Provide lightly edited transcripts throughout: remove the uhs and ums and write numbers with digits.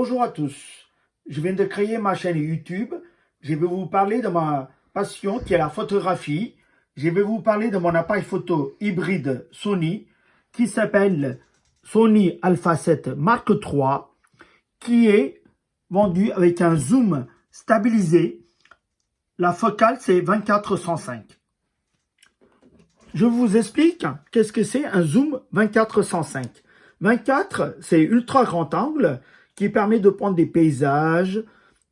Bonjour à tous, je viens de créer ma chaîne YouTube. Je vais vous parler de ma passion qui est la photographie. Je vais vous parler de mon appareil photo hybride Sony qui s'appelle Sony Alpha 7 Mark III, qui est vendu avec un zoom stabilisé. La focale c'est 24-105. Je vous explique qu'est-ce que c'est un zoom 24-105. 24, c'est ultra grand angle qui permet de prendre des paysages,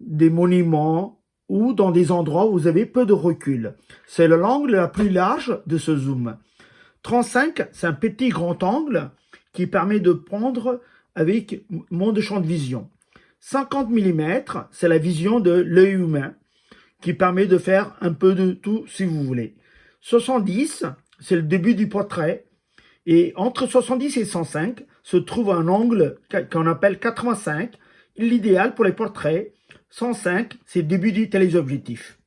des monuments ou dans des endroits où vous avez peu de recul. C'est l'angle la plus large de ce zoom. 35, c'est un petit grand angle qui permet de prendre avec moins de champ de vision. 50 mm, c'est la vision de l'œil humain qui permet de faire un peu de tout si vous voulez. 70, c'est le début du portrait. Et entre 70 et 105 se trouve un angle qu'on appelle 85, l'idéal pour les portraits. 105, c'est le début du téléobjectif.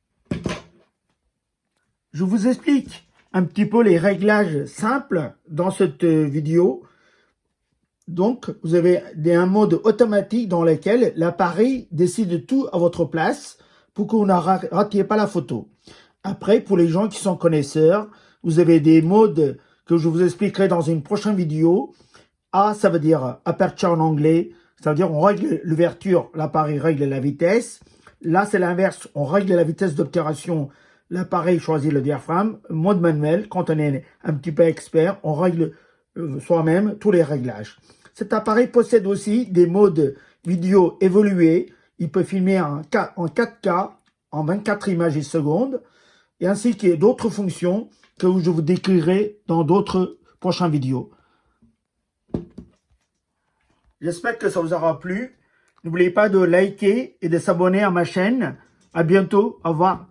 Je vous explique un petit peu les réglages simples dans cette vidéo. Donc, vous avez un mode automatique dans lequel l'appareil décide de tout à votre place pour que vous ne ratiez pas la photo. Après, pour les gens qui sont connaisseurs, vous avez des modes que je vous expliquerai dans une prochaine vidéo. A, ça veut dire aperture en anglais. Ça veut dire on règle l'ouverture, l'appareil règle la vitesse. Là, c'est l'inverse. On règle la vitesse d'obturation, l'appareil choisit le diaphragme. Mode manuel, quand on est un petit peu expert, on règle soi-même tous les réglages. Cet appareil possède aussi des modes vidéo évolués. Il peut filmer en 4K, en 24 images secondes, et ainsi qu'il y a d'autres fonctions que je vous décrirai dans d'autres prochaines vidéos. J'espère que ça vous aura plu. N'oubliez pas de liker et de s'abonner à ma chaîne. À bientôt. Au revoir.